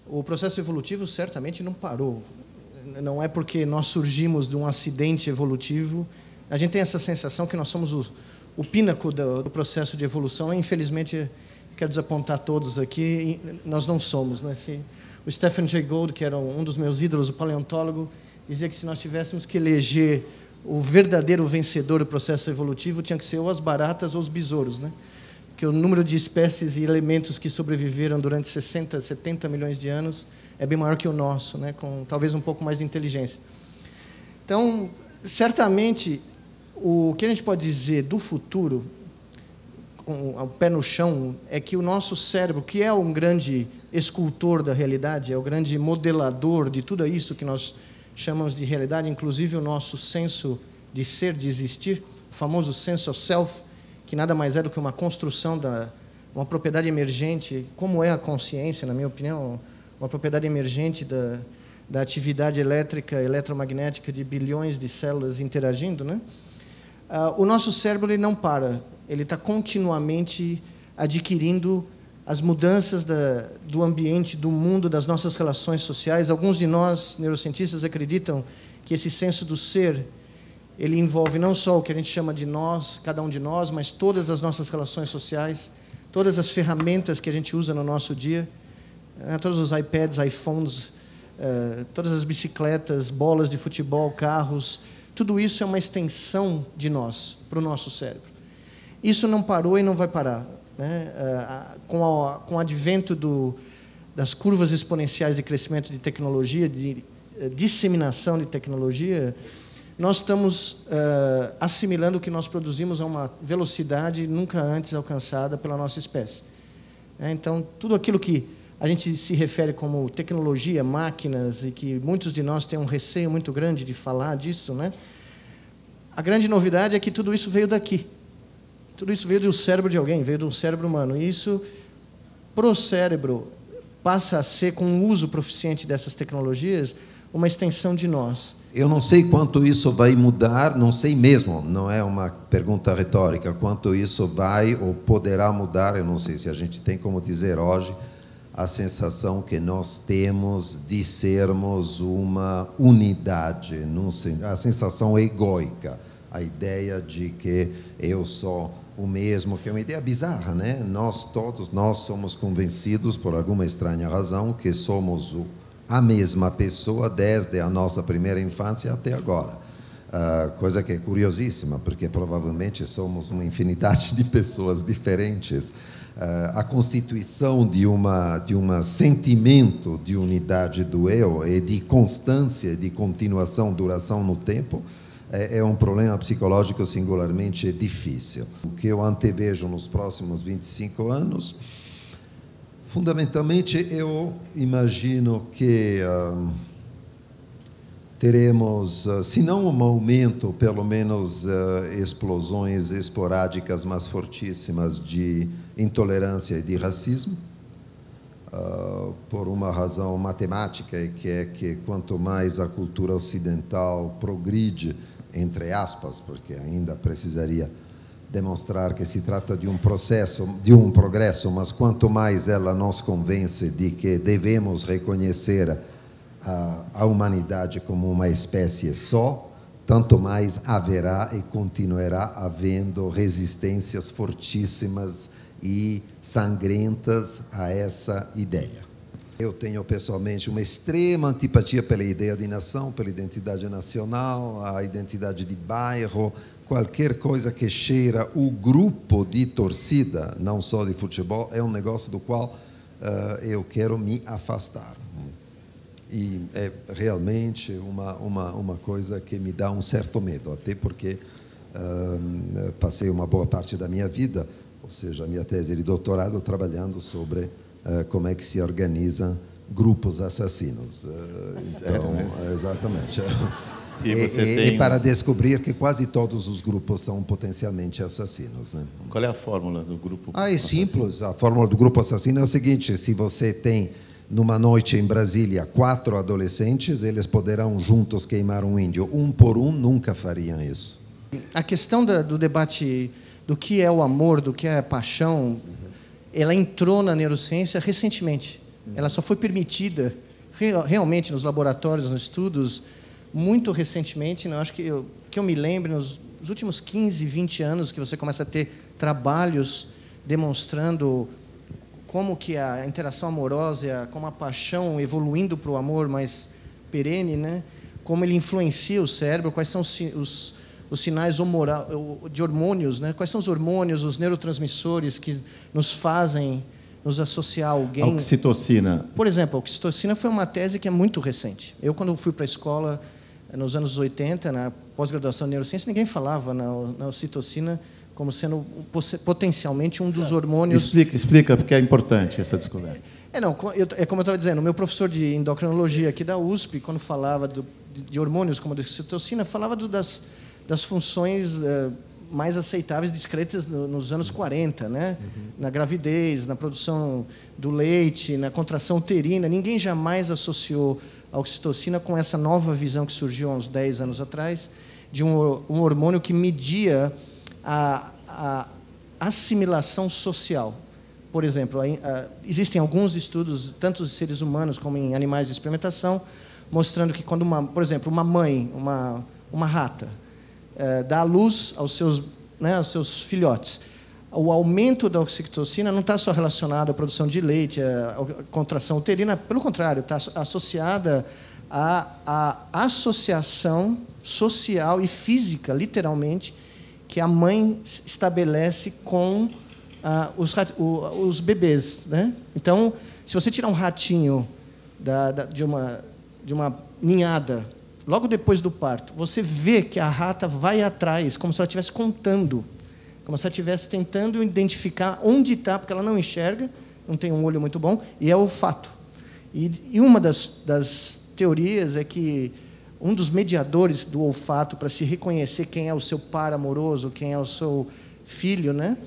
O processo evolutivo certamente não parou. Não é porque nós surgimos de um acidente evolutivo. A gente tem essa sensação que nós somos o pínaco do processo de evolução. E, infelizmente, quero desapontar todos aqui, nós não somos. Né? O Stephen Jay Gould, que era um dos meus ídolos, o paleontólogo, dizia que se nós tivéssemos que eleger o verdadeiro vencedor do processo evolutivo, tinha que ser ou as baratas ou os besouros, né? Porque o número de espécies e elementos que sobreviveram durante 60, 70 milhões de anos é bem maior que o nosso, né? Com talvez um pouco mais de inteligência. Então, certamente, o que a gente pode dizer do futuro, com o pé no chão, é que o nosso cérebro, que é um grande escultor da realidade, é o grande modelador de tudo isso que nós chamamos de realidade, inclusive o nosso senso de ser, de existir, o famoso sense of self, que nada mais é do que uma construção uma propriedade emergente, como é a consciência, na minha opinião, uma propriedade emergente da atividade elétrica, eletromagnética de bilhões de células interagindo, né? O nosso cérebro ele não para, ele está continuamente adquirindo as mudanças do ambiente, do mundo, das nossas relações sociais. Alguns de nós, neurocientistas, acreditam que esse senso do ser ele envolve não só o que a gente chama de nós, cada um de nós, mas todas as nossas relações sociais, todas as ferramentas que a gente usa no nosso dia, todos os iPads, iPhones, todas as bicicletas, bolas de futebol, carros, tudo isso é uma extensão de nós, para o nosso cérebro. Isso não parou e não vai parar. Né? Com o advento das curvas exponenciais de crescimento de tecnologia, de disseminação de tecnologia, nós estamos assimilando o que nós produzimos a uma velocidade nunca antes alcançada pela nossa espécie. Então, tudo aquilo que a gente se refere como tecnologia, máquinas, e que muitos de nós têm um receio muito grande de falar disso, né? A grande novidade é que tudo isso veio daqui. Tudo isso veio do cérebro de alguém, veio de um cérebro humano. E isso, para o cérebro, passa a ser, com o uso proficiente dessas tecnologias, uma extensão de nós. Eu não sei quanto isso vai mudar, não sei mesmo, não é uma pergunta retórica, quanto isso vai ou poderá mudar, eu não sei se a gente tem como dizer hoje, a sensação que nós temos de sermos uma unidade, a sensação egóica, a ideia de que eu sou o mesmo, que é uma ideia bizarra, né? Nós somos convencidos, por alguma estranha razão, que somos a mesma pessoa desde a nossa primeira infância até agora. Coisa que é curiosíssima, porque provavelmente somos uma infinidade de pessoas diferentes. A constituição de um sentimento de unidade do eu e de constância, de continuação, duração no tempo, é um problema psicológico singularmente difícil. O que eu antevejo nos próximos 25 anos, fundamentalmente, eu imagino que teremos, se não um aumento, pelo menos explosões esporádicas, mas fortíssimas, de intolerância e de racismo, por uma razão matemática, que é que quanto mais a cultura ocidental progride, entre aspas, porque ainda precisaria demonstrar que se trata de um processo, de um progresso, mas quanto mais ela nos convence de que devemos reconhecer a humanidade como uma espécie só, tanto mais haverá e continuará havendo resistências fortíssimas e sangrentas a essa ideia. Eu tenho pessoalmente uma extrema antipatia pela ideia de nação, pela identidade nacional, a identidade de bairro, qualquer coisa que cheira o grupo de torcida, não só de futebol, é um negócio do qual eu quero me afastar. E é realmente uma coisa que me dá um certo medo, até porque passei uma boa parte da minha vida, ou seja, a minha tese de doutorado, trabalhando sobre como é que se organizam grupos assassinos. Então, exatamente. E para descobrir que quase todos os grupos são potencialmente assassinos. Né? Qual é a fórmula do grupo assassino? É simples. A fórmula do grupo assassino é o seguinte: se você tem, numa noite em Brasília, 4 adolescentes, eles poderão juntos queimar um índio. Um por um, nunca fariam isso. A questão do debate do que é o amor, do que é a paixão, ela entrou na neurociência recentemente. Ela só foi permitida realmente nos laboratórios, nos estudos, muito recentemente. Não, acho que eu me lembro, nos últimos 15, 20 anos, que você começa a ter trabalhos demonstrando como que a interação amorosa, como a paixão evoluindo para o amor mais perene, né? Como ele influencia o cérebro, quais são os sinais de hormônios, né? Quais são os hormônios, os neurotransmissores que nos fazem nos associar a alguém. A oxitocina. Por exemplo, a oxitocina foi uma tese que é muito recente. Eu, quando fui para a escola, nos anos 80, na pós-graduação em neurociência, ninguém falava na oxitocina como sendo potencialmente um dos hormônios... Explica, porque é importante essa descoberta. É como eu estava dizendo, o meu professor de endocrinologia aqui da USP, quando falava de hormônios como a oxitocina, falava das funções mais aceitáveis, discretas nos anos 40, né? Na gravidez, na produção do leite, na contração uterina. Ninguém jamais associou a oxitocina com essa nova visão que surgiu há uns 10 anos atrás, de um hormônio que media a assimilação social. Por exemplo, existem alguns estudos, tanto em seres humanos como em animais de experimentação, mostrando que quando, por exemplo, uma mãe, uma rata, dá à luz aos seus filhotes, o aumento da oxitocina não está só relacionado à produção de leite, à contração uterina, pelo contrário, está associada à associação social e física, literalmente, que a mãe estabelece com os bebês, né? Então, se você tirar um ratinho de uma ninhada, logo depois do parto, você vê que a rata vai atrás, como se ela estivesse contando, como se ela estivesse tentando identificar onde está, porque ela não enxerga, não tem um olho muito bom, e é o olfato. E uma das teorias é que um dos mediadores do olfato para se reconhecer quem é o seu par amoroso, quem é o seu filho, né,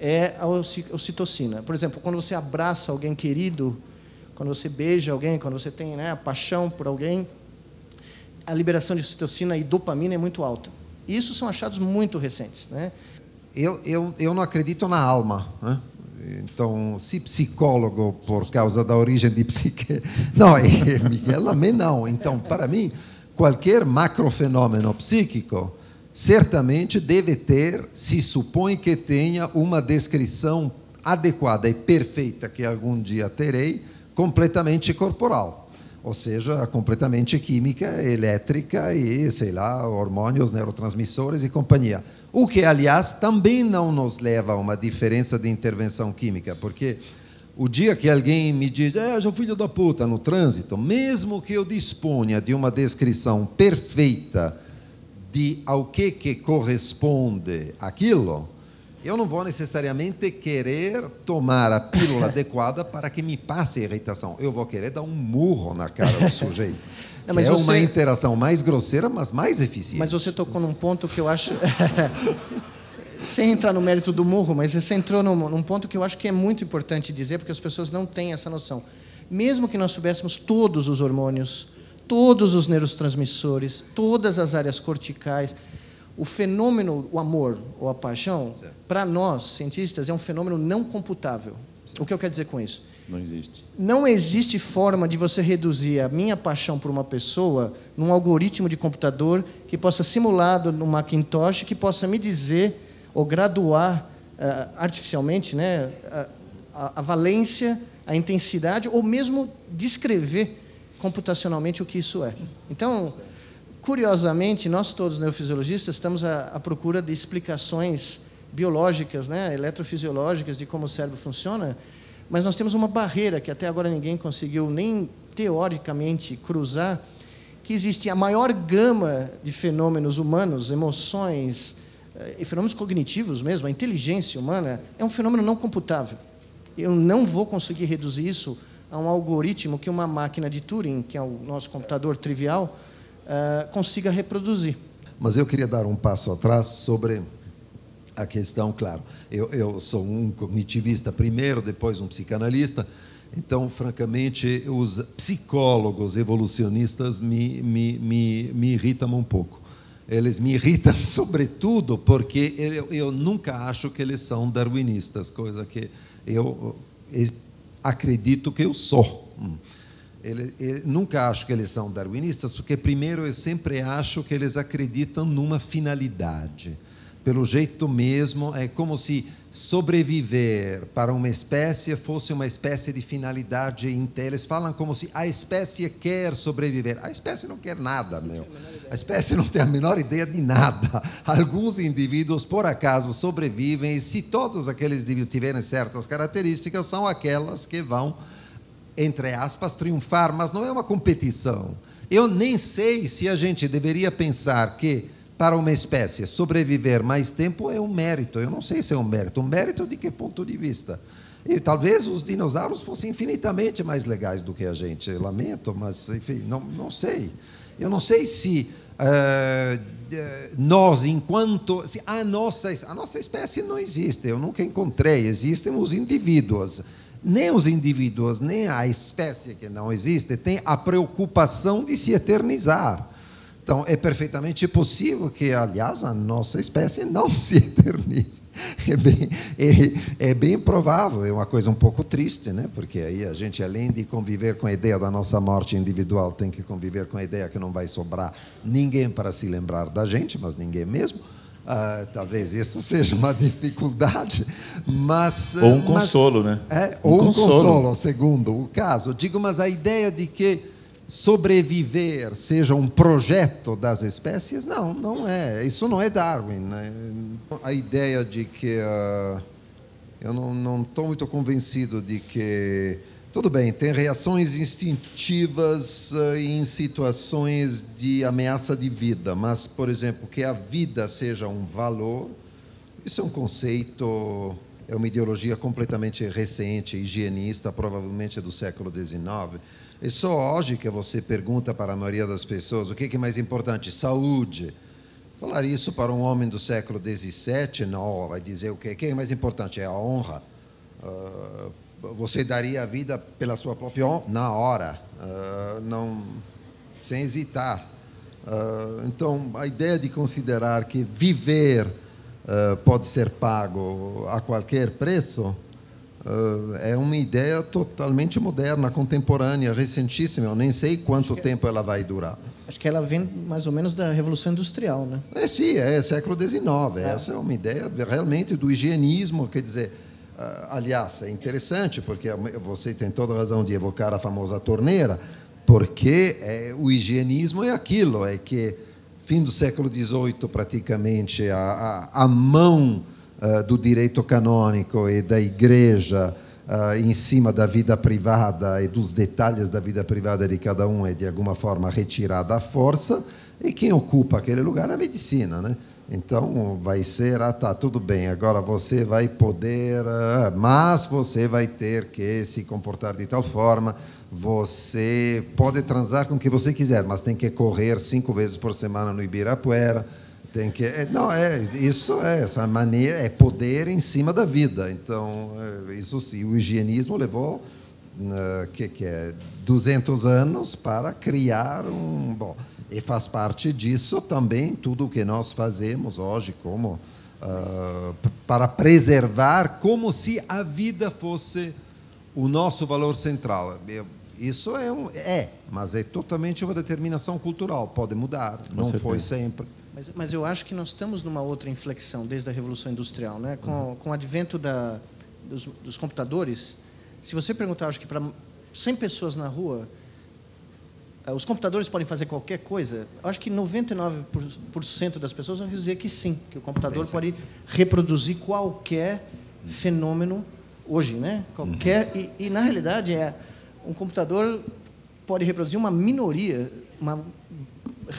é a ocitocina. Por exemplo, quando você abraça alguém querido, quando você beija alguém, quando você tem, né, a paixão por alguém, a liberação de ocitocina e dopamina é muito alta. E isso são achados muito recentes, né? Eu não acredito na alma, né? Então, se psicólogo por causa da origem de psique... Não, Miguel também não. Então, para mim, qualquer macrofenômeno psíquico certamente deve ter, se supõe que tenha uma descrição adequada e perfeita, que algum dia terei, completamente corporal. Ou seja, completamente química, elétrica e, sei lá, hormônios, neurotransmissores e companhia. O que, aliás, também não nos leva a uma diferença de intervenção química, porque o dia que alguém me diz, eu sou filho da puta no trânsito, mesmo que eu disponha de uma descrição perfeita de ao que corresponde aquilo, eu não vou necessariamente querer tomar a pílula adequada para que me passe a irritação. Eu vou querer dar um murro na cara do sujeito. Não, mas uma interação mais grosseira, mas mais eficiente. Mas você tocou num ponto que eu acho... Sem entrar no mérito do murro, mas você entrou num ponto que eu acho que é muito importante dizer, porque as pessoas não têm essa noção. Mesmo que nós soubéssemos todos os hormônios, todos os neurotransmissores, todas as áreas corticais, o fenômeno, o amor ou a paixão, para nós, cientistas, é um fenômeno não computável. Certo. O que eu quero dizer com isso? Não existe. Não existe forma de você reduzir a minha paixão por uma pessoa num algoritmo de computador que possa simular no Macintosh, que possa me dizer ou graduar artificialmente, né, a valência, a intensidade, ou mesmo descrever computacionalmente o que isso é. Então, curiosamente, nós todos neurofisiologistas estamos à procura de explicações biológicas, né, eletrofisiológicas de como o cérebro funciona, mas nós temos uma barreira que até agora ninguém conseguiu nem teoricamente cruzar, que existe a maior gama de fenômenos humanos, emoções e fenômenos cognitivos mesmo, a inteligência humana é um fenômeno não computável. Eu não vou conseguir reduzir isso a um algoritmo que uma máquina de Turing, que é o nosso computador trivial, consiga reproduzir. Mas eu queria dar um passo atrás sobre a questão, claro, eu sou um cognitivista primeiro, depois um psicanalista, então, francamente, os psicólogos evolucionistas me irritam um pouco. Eles me irritam, sobretudo, porque eu nunca acho que eles são darwinistas, coisa que eu acredito que eu sou. Nunca acho que eles são darwinistas, porque, primeiro, eu sempre acho que eles acreditam numa finalidade. Pelo jeito mesmo, é como se sobreviver para uma espécie fosse uma espécie de finalidade inteira. Eles falam como se a espécie quer sobreviver. A espécie não quer nada, meu. A espécie não tem a menor ideia de nada. Alguns indivíduos, por acaso, sobrevivem, e se todos aqueles indivíduos tiverem certas características, são aquelas que vão, entre aspas, triunfar, mas não é uma competição. Eu nem sei se a gente deveria pensar que, para uma espécie, sobreviver mais tempo é um mérito. Eu não sei se é um mérito. Um mérito de que ponto de vista? E talvez os dinossauros fossem infinitamente mais legais do que a gente. Eu lamento, mas, enfim, não sei. Eu não sei se nós, enquanto... A nossa espécie não existe. Eu nunca encontrei. Existem os indivíduos. Nem os indivíduos, nem a espécie que não existe, tem a preocupação de se eternizar. Então, é perfeitamente possível que, aliás, a nossa espécie não se eternize. É bem provável, é uma coisa um pouco triste, né? Porque aí a gente, além de conviver com a ideia da nossa morte individual, tem que conviver com a ideia que não vai sobrar ninguém para se lembrar da gente, mas ninguém mesmo. Talvez isso seja uma dificuldade, mas... Ou um consolo, né? Ou um consolo, segundo o caso. Digo, mas a ideia de que sobreviver seja um projeto das espécies, não é. Isso não é Darwin, né? A ideia de que... eu não estou muito convencido de que... Tudo bem, tem reações instintivas em situações de ameaça de vida, mas, por exemplo, que a vida seja um valor, isso é um conceito, é uma ideologia completamente recente, higienista, provavelmente do século XIX. É só hoje que você pergunta para a maioria das pessoas o que é mais importante, saúde. Falar isso para um homem do século XVII, não, vai dizer o que é mais importante, é a honra. Você daria a vida pela sua própria honra na hora, não, sem hesitar. Então, a ideia de considerar que viver pode ser pago a qualquer preço é uma ideia totalmente moderna, contemporânea, recentíssima. Eu nem sei quanto tempo ela vai durar. Acho que ela vem mais ou menos da Revolução Industrial, né? Sim, é século XIX. Essa é uma ideia realmente do higienismo, quer dizer... aliás, é interessante, porque você tem toda a razão de evocar a famosa torneira, porque o higienismo é aquilo, é que, fim do século XVIII, praticamente, a mão do direito canônico e da igreja em cima da vida privada e dos detalhes da vida privada de cada um é, de alguma forma, retirada à força, e quem ocupa aquele lugar é a medicina, né? Então, vai ser, tá, tudo bem, agora você vai poder, mas você vai ter que se comportar de tal forma, você pode transar com o que você quiser, mas tem que correr 5 vezes por semana no Ibirapuera, tem que... isso é, essa maneira, é poder em cima da vida. Então, isso sim, o higienismo levou, 200 anos para criar um... Bom, e faz parte disso também tudo o que nós fazemos hoje como para preservar, como se a vida fosse o nosso valor central. Isso mas é totalmente uma determinação cultural, pode mudar, não foi sempre. Mas eu acho que nós estamos numa outra inflexão desde a Revolução Industrial, né? Com o advento dos computadores. Se você perguntar, acho que para 100 pessoas na rua, os computadores podem fazer qualquer coisa, acho que 99% das pessoas vão dizer que sim, que o computador pode reproduzir qualquer fenômeno hoje, né? Qualquer, e na realidade um computador pode reproduzir uma minoria, uma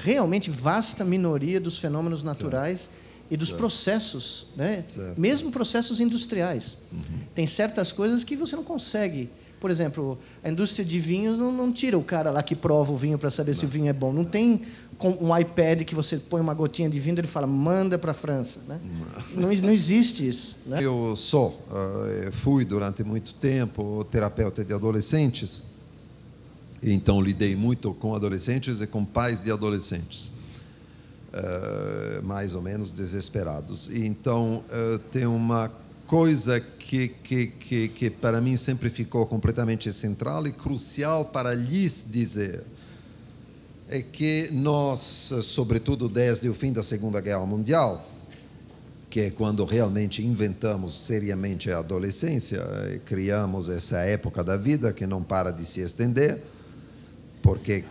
realmente vasta minoria dos fenômenos naturais e dos processos, né? Mesmo processos industriais. Tem certas coisas que você não consegue. Por exemplo, a indústria de vinhos não tira o cara lá que prova o vinho para saber se o vinho é bom. Não tem um iPad que você põe uma gotinha de vinho e ele fala, manda para a França. Né? Não existe isso. Né? Eu fui durante muito tempo terapeuta de adolescentes, então lidei muito com adolescentes e com pais de adolescentes, mais ou menos desesperados. Então, tem uma coisa que para mim sempre ficou completamente central e crucial para lhes dizer é que nós, sobretudo desde o fim da Segunda Guerra Mundial, que é quando realmente inventamos seriamente a adolescência, criamos essa época da vida que não para de se estender, porque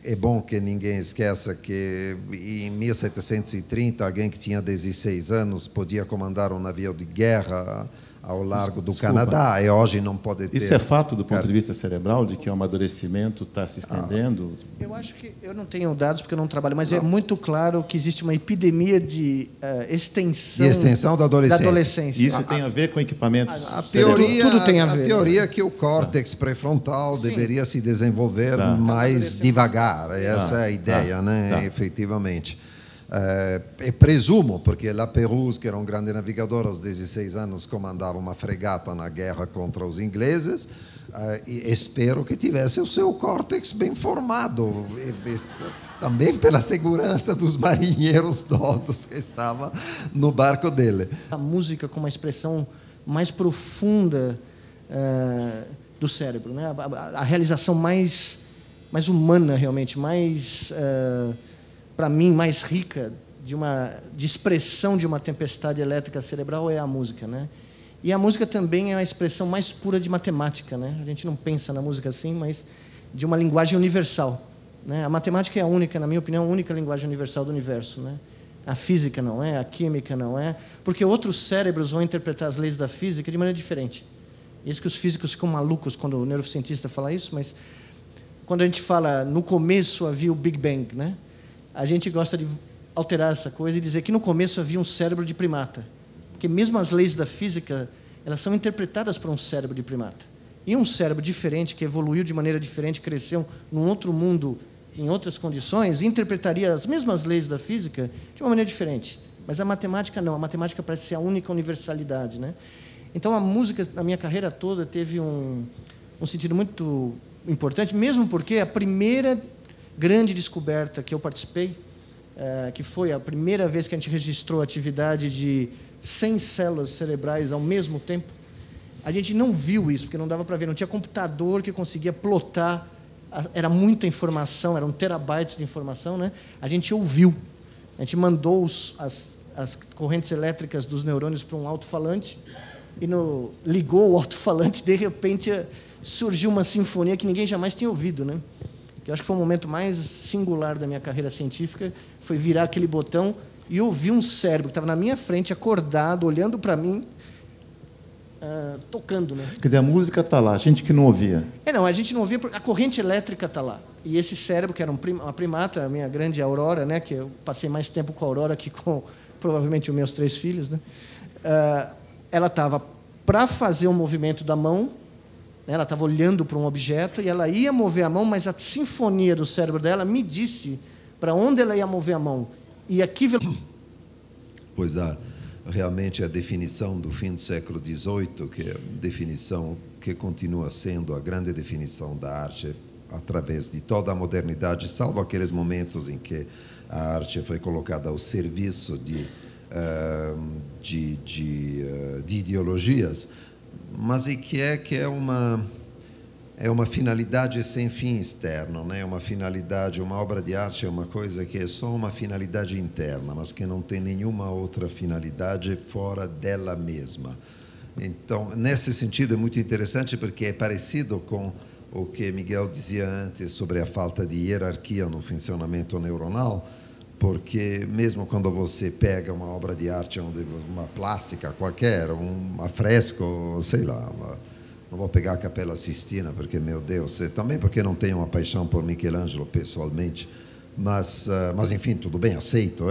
é bom que ninguém esqueça que em 1730 alguém que tinha 16 anos podia comandar um navio de guerra ao largo do Canadá, e hoje não pode ter... Isso é fato do ponto de vista cerebral, de que o amadurecimento está se estendendo? Eu acho que, eu não tenho dados porque eu não trabalho, mas é muito claro que existe uma epidemia de extensão da adolescência. Isso tem a ver com equipamentos? A teoria, tudo tem a ver. A teoria é que o córtex pré-frontal deveria se desenvolver mais devagar. Essa é a ideia, né? Efetivamente. E presumo, porque La Pérouse, que era um grande navigador, aos 16 anos comandava uma fregata na guerra contra os ingleses, e espero que tivesse o seu córtex bem formado, também pela segurança dos marinheiros todos que estavam no barco dele. A música como uma expressão mais profunda do cérebro, né? A realização mais humana, realmente, mais... para mim, mais rica de expressão de uma tempestade elétrica cerebral é a música, né? E a música também é a expressão mais pura de matemática, né? A gente não pensa na música assim, mas de uma linguagem universal, né? A matemática é a única, na minha opinião, a única linguagem universal do universo, né? A física não é, a química não é, porque outros cérebros vão interpretar as leis da física de maneira diferente. Isso que os físicos ficam malucos quando o neurocientista fala isso, mas quando a gente fala no começo havia o Big Bang, né? A gente gosta de alterar essa coisa e dizer que no começo havia um cérebro de primata. Porque mesmo as leis da física, elas são interpretadas por um cérebro de primata. E um cérebro diferente, que evoluiu de maneira diferente, cresceu num outro mundo, em outras condições, interpretaria as mesmas leis da física de uma maneira diferente. Mas a matemática não. A matemática parece ser a única universalidade, né? Então, a música, na minha carreira toda, teve um sentido muito importante, mesmo porque a primeira grande descoberta que eu participei, que foi a primeira vez que a gente registrou a atividade de 100 células cerebrais ao mesmo tempo, a gente não viu isso, porque não dava para ver, não tinha computador que conseguia plotar, era muita informação, eram terabytes de informação, né? A gente ouviu, a gente mandou as correntes elétricas dos neurônios para um alto-falante e ligou o alto-falante, de repente surgiu uma sinfonia que ninguém jamais tinha ouvido, né? Eu acho que foi o momento mais singular da minha carreira científica, foi virar aquele botão e ouvir um cérebro que estava na minha frente, acordado, olhando para mim, tocando, né? Quer dizer, a música está lá, a gente que não ouvia. Não, a gente não ouvia, a corrente elétrica está lá. E esse cérebro, que era uma primata, a minha grande Aurora, né, que eu passei mais tempo com a Aurora que com, provavelmente, os meus 3 filhos, né? Ela estava para fazer um movimento da mão, ela estava olhando para um objeto e ela ia mover a mão, mas a sinfonia do cérebro dela me disse para onde ela ia mover a mão. E aqui... Pois realmente a definição do fim do século XVIII, que é a definição que continua sendo a grande definição da arte através de toda a modernidade, salvo aqueles momentos em que a arte foi colocada ao serviço de ideologias, mas que é uma finalidade sem fim externo, né? Uma finalidade, uma obra de arte é uma coisa que é só uma finalidade interna, mas que não tem nenhuma outra finalidade fora dela mesma. Então, nesse sentido é muito interessante porque é parecido com o que Miguel dizia antes sobre a falta de hierarquia no funcionamento neuronal, porque mesmo quando você pega uma obra de arte, uma plástica qualquer, um afresco, sei lá, não vou pegar a Capela Sistina, porque, meu Deus, também porque não tenho uma paixão por Michelangelo pessoalmente, mas enfim, tudo bem, aceito,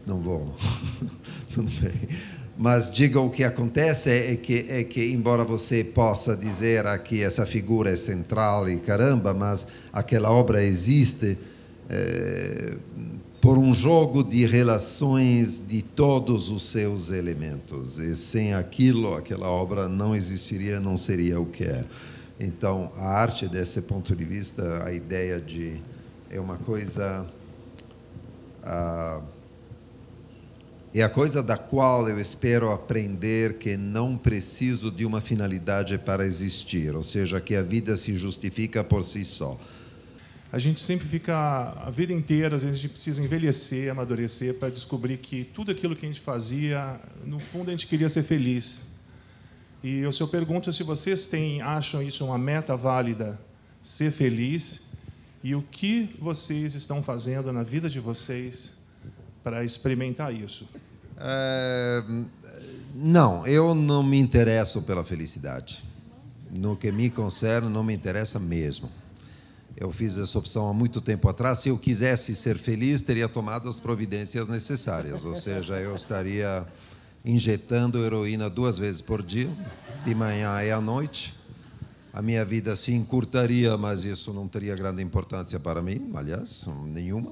não vou, tudo bem. Mas diga, o que acontece é que embora você possa dizer aqui essa figura é central e caramba, mas aquela obra existe por um jogo de relações de todos os seus elementos. E sem aquilo, aquela obra não existiria, não seria o que é. Então, a arte, desse ponto de vista, a ideia é uma coisa É a coisa da qual eu espero aprender que não preciso de uma finalidade para existir, ou seja, que a vida se justifica por si só. A gente sempre fica a vida inteira, às vezes a gente precisa envelhecer, amadurecer para descobrir que tudo aquilo que a gente fazia, no fundo a gente queria ser feliz. E eu pergunto se vocês acham isso uma meta válida, ser feliz, e o que vocês estão fazendo na vida de vocês para experimentar isso? Não, eu não me interesso pela felicidade. No que me concerne, não me interessa mesmo. Eu fiz essa opção há muito tempo atrás. Se eu quisesse ser feliz, teria tomado as providências necessárias. Ou seja, eu estaria injetando heroína 2 vezes por dia, de manhã e à noite. A minha vida se encurtaria, mas isso não teria grande importância para mim, aliás, nenhuma.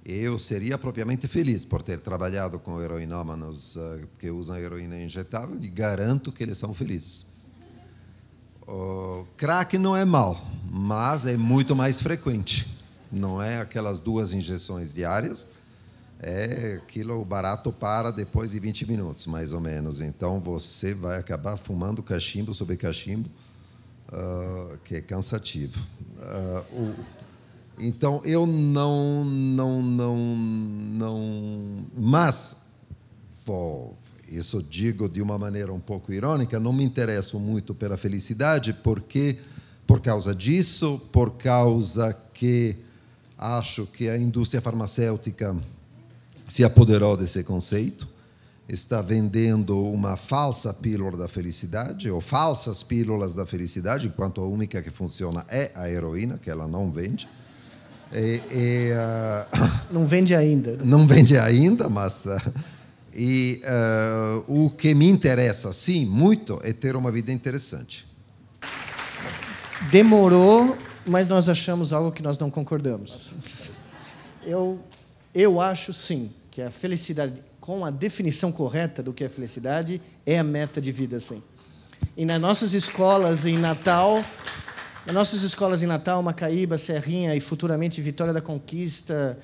Eu seria propriamente feliz por ter trabalhado com heroinômanos que usam heroína injetável e garanto que eles são felizes. O crack não é mal, mas é muito mais frequente. Não é aquelas 2 injeções diárias, é aquilo, o barato para depois de 20 minutos, mais ou menos. Então, você vai acabar fumando cachimbo sobre cachimbo, que é cansativo. Então, eu não... Mas, isso digo de uma maneira um pouco irônica, não me interesso muito pela felicidade, porque, por causa disso, por causa que acho que a indústria farmacêutica se apoderou desse conceito, está vendendo uma falsa pílula da felicidade, ou falsas pílulas da felicidade, enquanto a única que funciona é a heroína, que ela não vende. Não vende ainda. Não vende ainda, mas... o que me interessa, sim, muito, é ter uma vida interessante. Demorou, mas nós achamos algo que nós não concordamos. Eu acho, sim, que a felicidade, com a definição correta do que é felicidade, é a meta de vida, sim. E nas nossas escolas em Natal, Macaíba, Serrinha e futuramente Vitória da Conquista,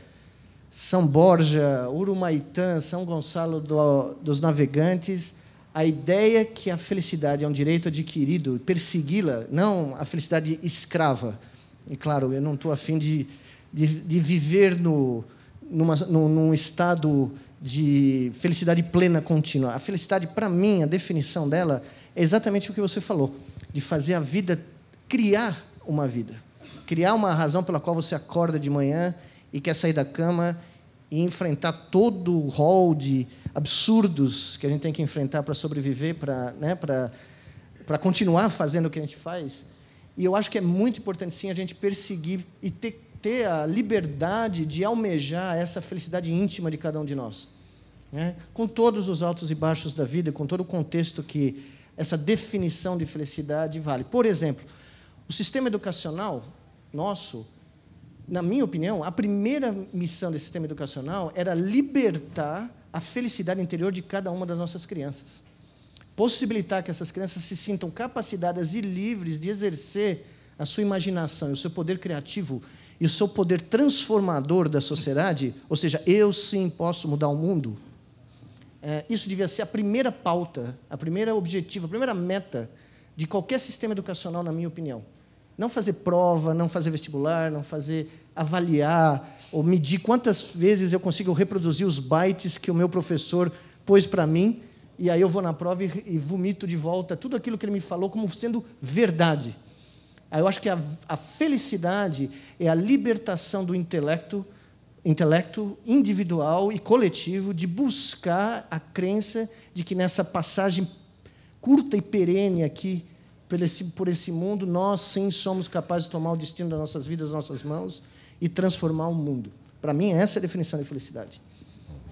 São Borja, Urumaitã, São Gonçalo dos Navegantes, a ideia que a felicidade é um direito adquirido, persegui-la, não a felicidade escrava. E, claro, eu não estou a fim de viver num estado de felicidade plena contínua. A felicidade, para mim, a definição dela é exatamente o que você falou, de fazer a vida, criar uma vida. Criar uma razão pela qual você acorda de manhã e quer sair da cama e enfrentar todo o rol de absurdos que a gente tem que enfrentar para sobreviver, para continuar fazendo o que a gente faz. E eu acho que é muito importante, sim, a gente perseguir e ter a liberdade de almejar essa felicidade íntima de cada um de nós, né? Com todos os altos e baixos da vida, com todo o contexto que essa definição de felicidade vale. Por exemplo, o sistema educacional nosso, na minha opinião, a primeira missão desse sistema educacional era libertar a felicidade interior de cada uma das nossas crianças. Possibilitar que essas crianças se sintam capacitadas e livres de exercer a sua imaginação, o seu poder criativo e o seu poder transformador da sociedade, ou seja, eu sim posso mudar o mundo. Isso devia ser a primeira pauta, a primeira objetivo, a primeira meta de qualquer sistema educacional, na minha opinião. Não fazer prova, não fazer vestibular, não fazer avaliar ou medir quantas vezes eu consigo reproduzir os bytes que o meu professor pôs para mim, e aí eu vou na prova e vomito de volta tudo aquilo que ele me falou como sendo verdade. Aí eu acho que a felicidade é a libertação do intelecto individual e coletivo de buscar a crença de que nessa passagem curta e perene aqui por esse mundo, nós sim somos capazes de tomar o destino das nossas vidas nas nossas mãos e transformar o mundo. Para mim, essa é a definição de felicidade.